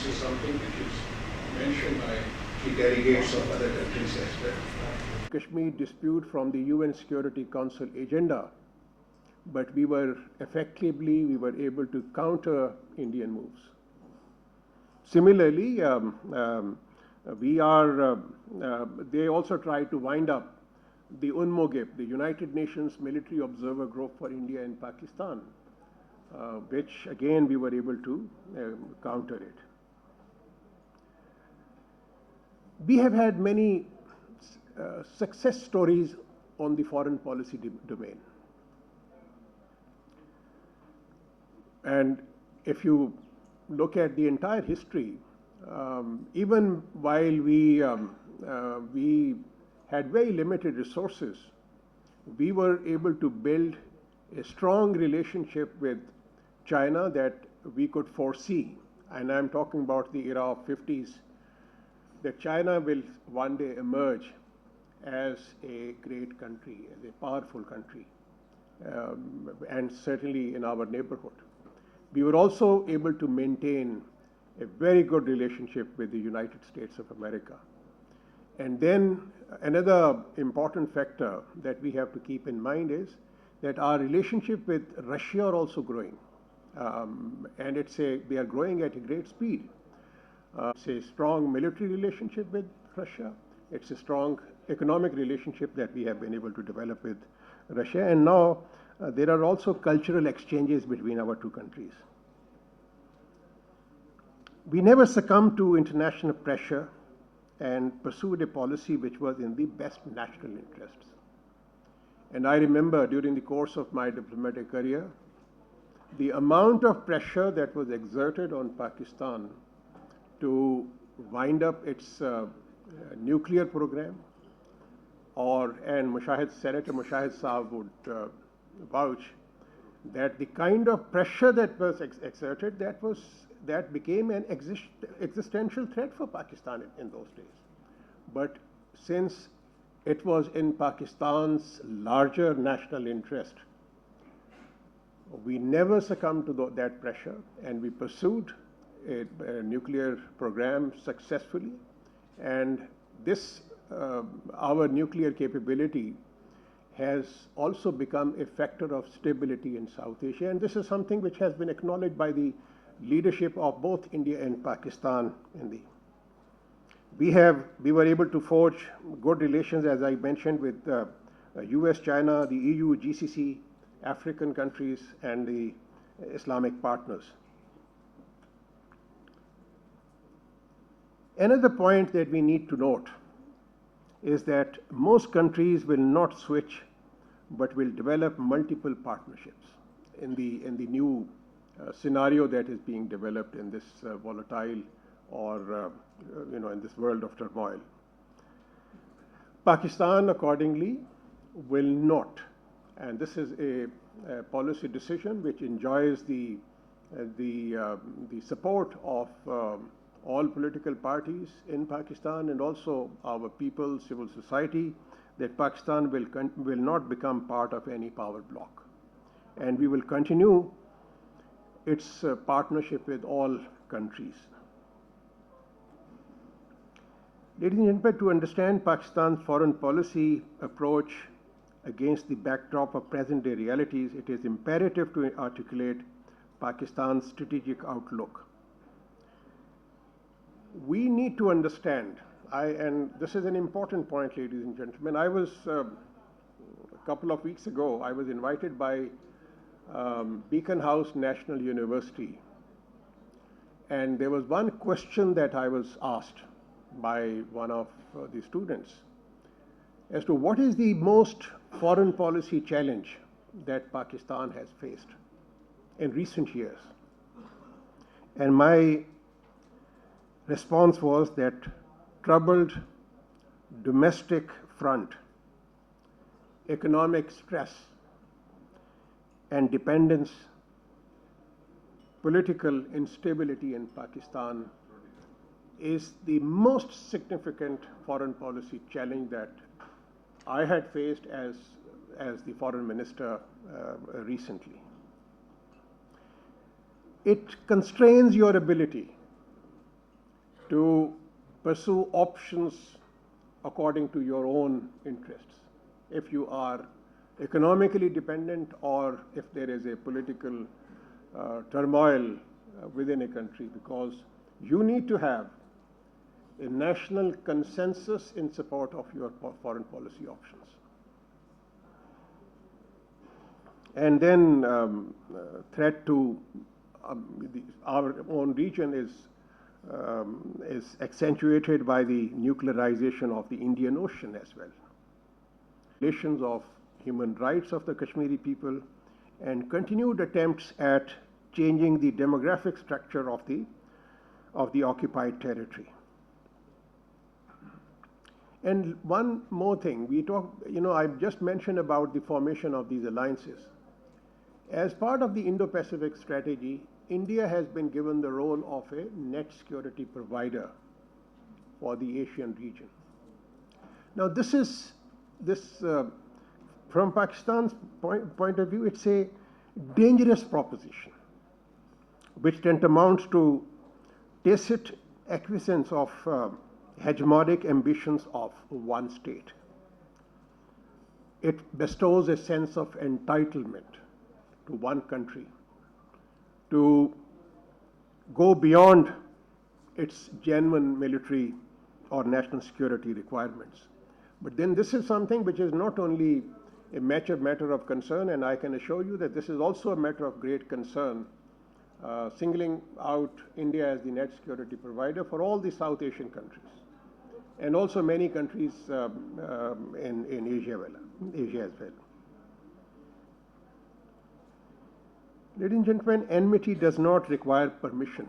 this is something which is mentioned by the delegates of other countries as well. Kashmir dispute from the UN Security Council agenda, but we were able to counter Indian moves. Similarly, they also tried to wind up the UNMOGIP, the United Nations Military Observer Group for India and Pakistan, which again we were able to counter it. We have had many success stories on the foreign policy domain. And if you look at the entire history, even while we had very limited resources, we were able to build a strong relationship with China that we could foresee. And I'm talking about the era of 50s, that China will one day emerge as a great country, as a powerful country, and certainly in our neighborhood. We were also able to maintain a very good relationship with the United States of America. And then another important factor that we have to keep in mind is that our relationship with Russia are also growing. And they are growing at a great speed. It's a strong military relationship with Russia. It's a strong economic relationship that we have been able to develop with Russia. And now there are also cultural exchanges between our two countries. We never succumbed to international pressure and pursued a policy which was in the best national interests. And I remember during the course of my diplomatic career, the amount of pressure that was exerted on Pakistan to wind up its nuclear program, and Senator Mushahid Saab would vouch that the kind of pressure that was exerted, that became an existential threat for Pakistan in those days. But since it was in Pakistan's larger national interest, we never succumbed to that pressure, and we pursued a nuclear program successfully. And this, our nuclear capability has also become a factor of stability in South Asia. And this is something which has been acknowledged by the leadership of both India and Pakistan. We were able to forge good relations, as I mentioned, with US, China, the EU, GCC, African countries, and the Islamic partners. Another point that we need to note is that most countries will not switch, but will develop multiple partnerships in the new scenario that is being developed in this volatile or in this world of turmoil. Pakistan, accordingly, will not, and this is a policy decision which enjoys the support of all political parties in Pakistan and also our people, civil society, that Pakistan will not become part of any power bloc. And we will continue its partnership with all countries. Ladies and gentlemen, to understand Pakistan's foreign policy approach against the backdrop of present-day realities, it is imperative to articulate Pakistan's strategic outlook. We need to understand, and this is an important point, ladies and gentlemen. I was, a couple of weeks ago, I was invited by Beacon House National University, and there was one question that I was asked by one of the students as to what is the most foreign policy challenge that Pakistan has faced in recent years. And my response was that troubled domestic front, economic stress and dependence, political instability in Pakistan is the most significant foreign policy challenge that I had faced as the foreign minister recently. It constrains your ability to pursue options according to your own interests. If you are economically dependent or if there is a political turmoil within a country, because you need to have a national consensus in support of your foreign policy options. And then threat to our own region is accentuated by the nuclearization of the Indian Ocean as well. Violations of human rights of the Kashmiri people and continued attempts at changing the demographic structure of the occupied territory. And one more thing, I just mentioned about the formation of these alliances. As part of the Indo-Pacific strategy, India has been given the role of a net security provider for the Asian region. Now, from Pakistan's point of view, it's a dangerous proposition, which tantamounts to tacit acquiescence of hegemonic ambitions of one state. It bestows a sense of entitlement to one country to go beyond its genuine military or national security requirements. But then this is something which is not only a matter of concern, and I can assure you that this is also a matter of great concern, singling out India as the net security provider for all the South Asian countries, and also many countries in Asia as well. Ladies and gentlemen, enmity does not require permission,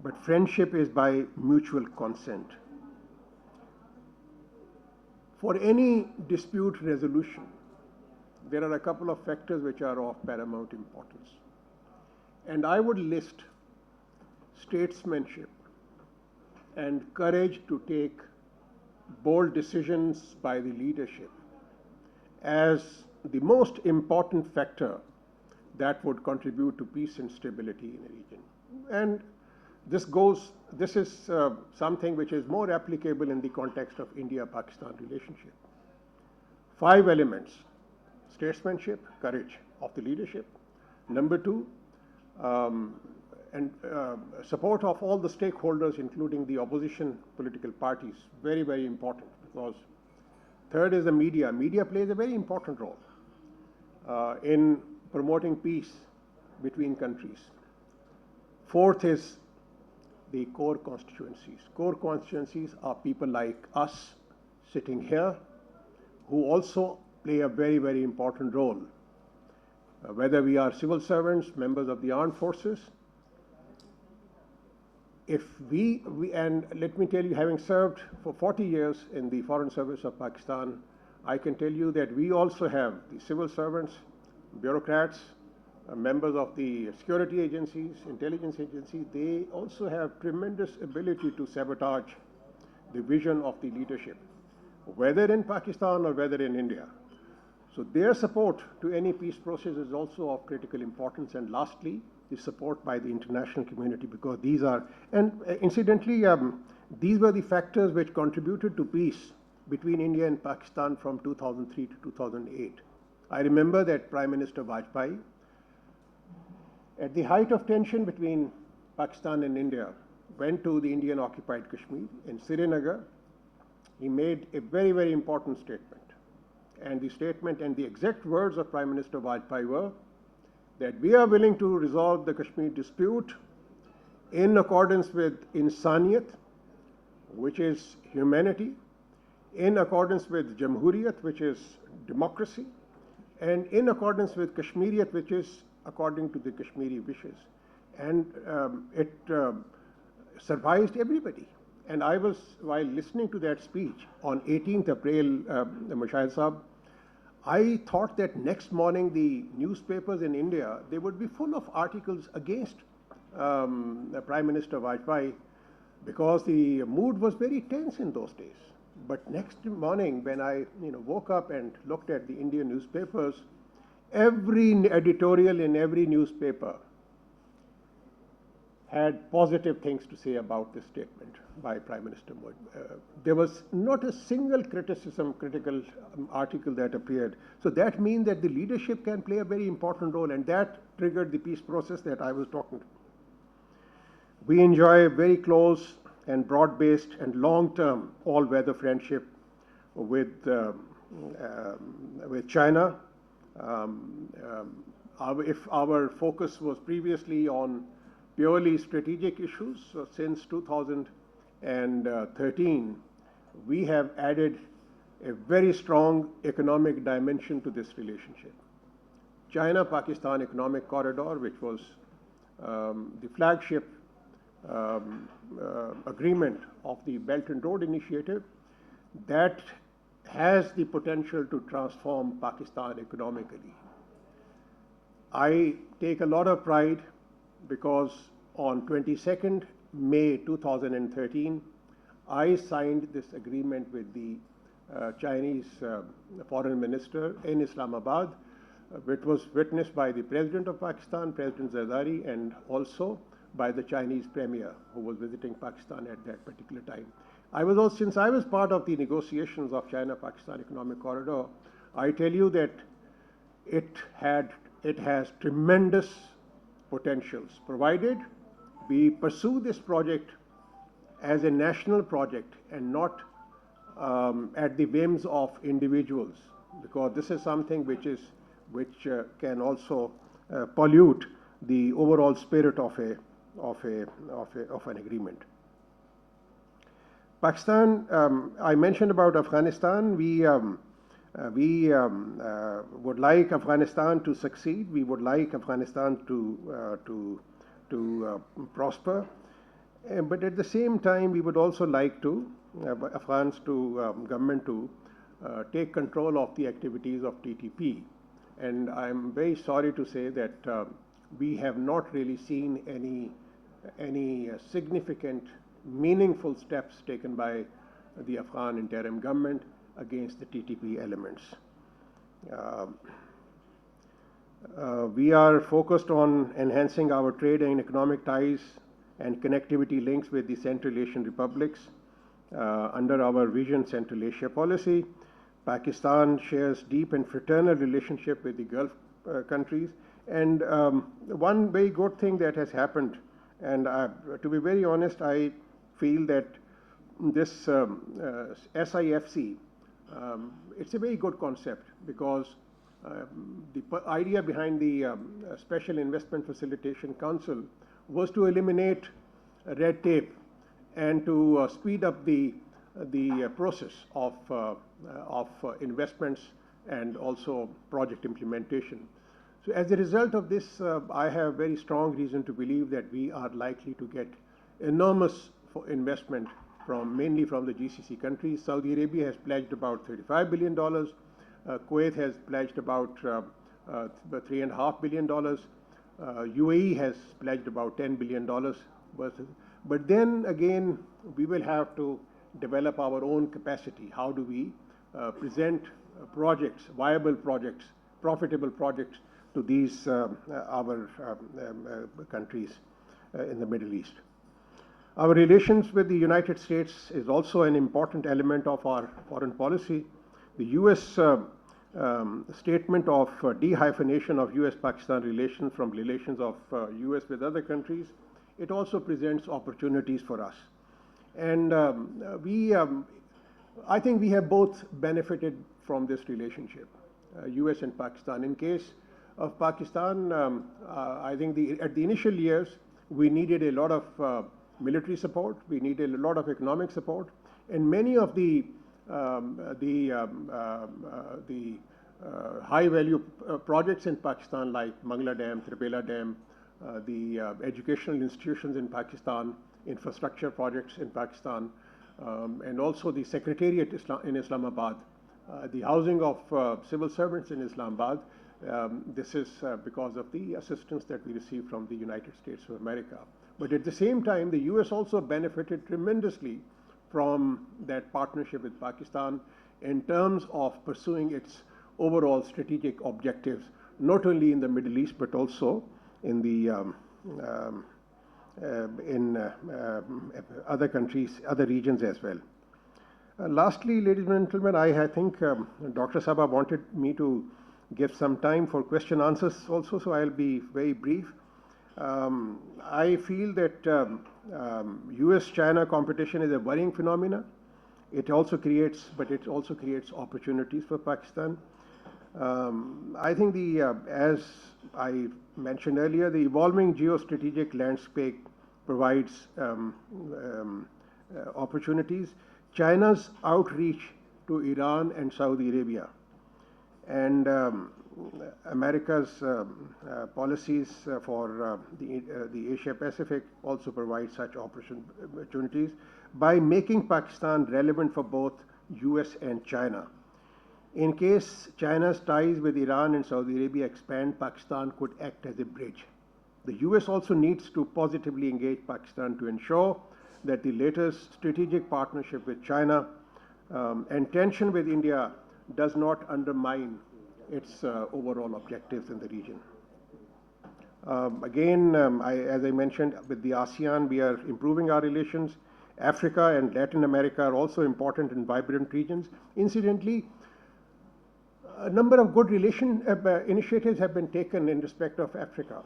but friendship is by mutual consent. For any dispute resolution, there are a couple of factors which are of paramount importance. And I would list statesmanship and courage to take bold decisions by the leadership as the most important factor that would contribute to peace and stability in a region. And this is something which is more applicable in the context of India-Pakistan relationship. 5 elements: statesmanship, courage of the leadership. Number 2, support of all the stakeholders, including the opposition political parties, very, very important, because third is the media. Media plays a very important role in promoting peace between countries. Fourth is the core constituencies. Core constituencies are people like us sitting here who also play a very, very important role. Whether we are civil servants, members of the armed forces, and let me tell you, having served for 40 years in the Foreign Service of Pakistan, I can tell you that we also have the civil servants, bureaucrats, members of the security agencies, intelligence agencies. They also have tremendous ability to sabotage the vision of the leadership, whether in Pakistan or whether in India. So their support to any peace process is also of critical importance. And lastly, the support by the international community, because these are, and incidentally, these were the factors which contributed to peace between India and Pakistan from 2003 to 2008. I remember that Prime Minister Vajpayee, at the height of tension between Pakistan and India, went to the Indian occupied Kashmir in Srinagar. He made a very, very important statement. And the statement and the exact words of Prime Minister Vajpayee were that we are willing to resolve the Kashmir dispute in accordance with insaniyat, which is humanity, in accordance with Jamhuriyat, which is democracy, and in accordance with Kashmiriyat, which is according to the Kashmiri wishes. And it surprised everybody. And I was, while listening to that speech on 18th April, Mushahid Sahab, I thought that next morning the newspapers in India, they would be full of articles against Prime Minister Vajpayee, because the mood was very tense in those days. But next morning, when I woke up and looked at the Indian newspapers, every editorial in every newspaper had positive things to say about this statement by Prime Minister Modi. There was not a single critical article that appeared. So that means that the leadership can play a very important role, and that triggered the peace process that I was talking about. We enjoy a very close and broad-based and long-term all-weather friendship with China. If our focus was previously on purely strategic issues, since 2013, we have added a very strong economic dimension to this relationship. China-Pakistan Economic Corridor, which was the flagship agreement of the Belt and Road Initiative, that has the potential to transform Pakistan economically. I take a lot of pride because on 22nd May 2013, I signed this agreement with the Chinese foreign minister in Islamabad, which was witnessed by the President of Pakistan, President Zardari, and also by the Chinese Premier who was visiting Pakistan at that particular time. Since I was part of the negotiations of China-Pakistan Economic Corridor, I tell you that it has tremendous potentials, provided we pursue this project as a national project and not at the whims of individuals, because this is something which can also pollute the overall spirit of an agreement. Pakistan, I mentioned about Afghanistan. We would like Afghanistan to succeed. We would like Afghanistan to prosper. But at the same time, we would also like Afghans government to take control of the activities of TTP. And I'm very sorry to say that we have not really seen any significant, meaningful steps taken by the Afghan interim government against the TTP elements. We are focused on enhancing our trade and economic ties and connectivity links with the Central Asian republics under our Vision Central Asia policy. Pakistan shares deep and fraternal relationship with the Gulf countries. And one very good thing that has happened, and to be very honest, I feel that this SIFC, it's a very good concept, because the idea behind the Special Investment Facilitation Council was to eliminate red tape and to speed up the process of investments and also project implementation. So as a result of this, I have very strong reason to believe that we are likely to get enormous investment mainly from the GCC countries. Saudi Arabia has pledged about $35 billion. Kuwait has pledged about $3.5 billion. UAE has pledged about $10 billion. But then again, we will have to develop our own capacity. How do we present projects, viable projects, profitable projects to these our countries in the Middle East? Our relations with the United States is also an important element of our foreign policy. The U.S. Statement of dehyphenation of U.S.-Pakistan relations from relations of U.S. with other countries, it also presents opportunities for us. And I think we have both benefited from this relationship, U.S. and Pakistan. In case of Pakistan, I think at the initial years, we needed a lot of military support, we needed a lot of economic support, and many of the high-value projects in Pakistan, like Mangla Dam, Tribela Dam, the educational institutions in Pakistan, infrastructure projects in Pakistan, and also the Secretariat in Islamabad, the housing of civil servants in Islamabad. This is because of the assistance that we received from the United States of America. But at the same time, the U.S. also benefited tremendously from that partnership with Pakistan in terms of pursuing its overall strategic objectives, not only in the Middle East, but also in the in other countries, other regions as well. Lastly, ladies and gentlemen, I think Dr. Sabha wanted me to give some time for question answers also, so I'll be very brief. I feel that US-China competition is a worrying phenomena. It also creates opportunities for Pakistan. I think as I mentioned earlier, the evolving geostrategic landscape provides opportunities. China's outreach to Iran and Saudi Arabia and America's policies for the Asia Pacific also provide such opportunities by making Pakistan relevant for both US and China. In case China's ties with Iran and Saudi Arabia expand, Pakistan could act as a bridge. The US also needs to positively engage Pakistan to ensure that the latest strategic partnership with China and tension with India does not undermine its overall objectives in the region. As I mentioned, with the ASEAN, we are improving our relations. Africa and Latin America are also important and vibrant regions. Incidentally, a number of good initiatives have been taken in respect of Africa.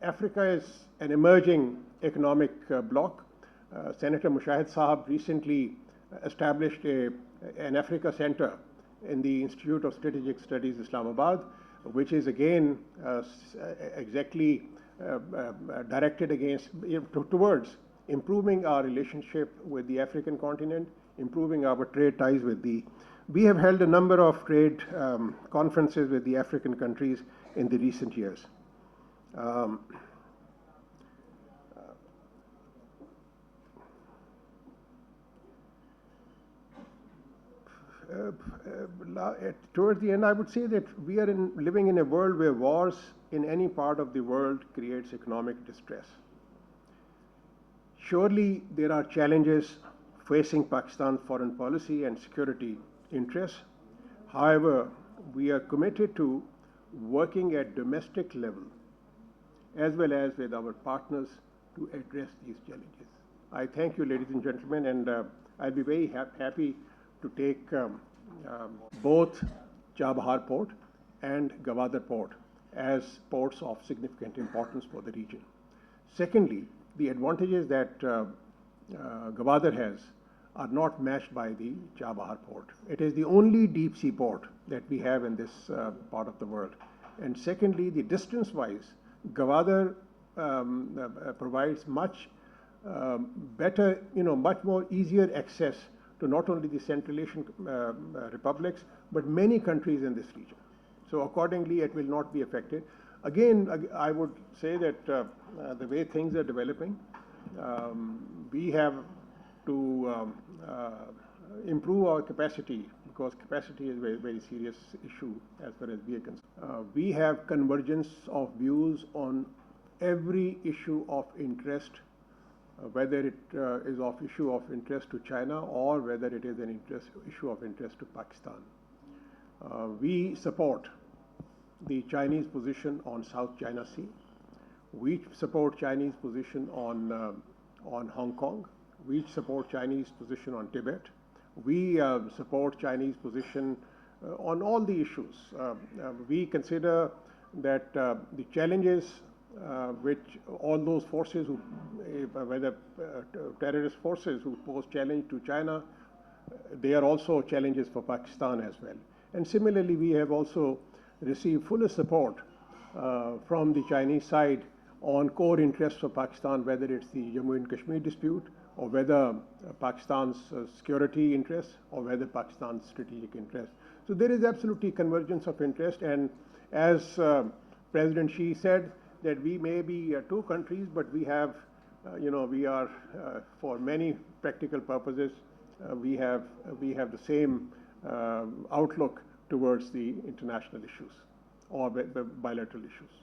Africa is an emerging economic bloc. Senator Mushahid Sahab recently established an Africa Center in the Institute of Strategic Studies, Islamabad, which is again exactly directed towards improving our relationship with the African continent, improving our trade ties with we have held a number of trade conferences with the African countries in the recent years. Towards the end, I would say that we are living in a world where wars in any part of the world creates economic distress. Surely there are challenges facing Pakistan's foreign policy and security interests. However, we are committed to working at domestic level as well as with our partners to address these challenges. I thank you, ladies and gentlemen, and I'll be very happy to take both Chabahar Port and Gwadar Port as ports of significant importance for the region. Secondly, the advantages that Gwadar has are not matched by the Chabahar Port. It is the only deep sea port that we have in this part of the world. And secondly, the distance-wise, Gwadar provides much better, much more easier access to not only the Central Asian republics, but many countries in this region. So accordingly, it will not be affected. Again, I would say that the way things are developing, we have to improve our capacity, because capacity is a very, very serious issue as far as we are concerned. We have convergence of views on every issue of interest, whether it is of issue of interest to China or whether it is an issue of interest to Pakistan. We support the Chinese position on South China Sea. We support Chinese position on Hong Kong. We support Chinese position on Tibet. We support Chinese position on all the issues. We consider that the challenges which all those forces, whether terrorist forces who pose challenge to China, they are also challenges for Pakistan as well. And similarly, we have also received full support from the Chinese side on core interests of Pakistan, whether it's the Jammu and Kashmir dispute, or whether Pakistan's security interests, or whether Pakistan's strategic interests. So there is absolutely convergence of interest, and as President Xi said, that we may be two countries, but we have, we are, for many practical purposes, we have the same outlook towards the international issues or the bilateral issues.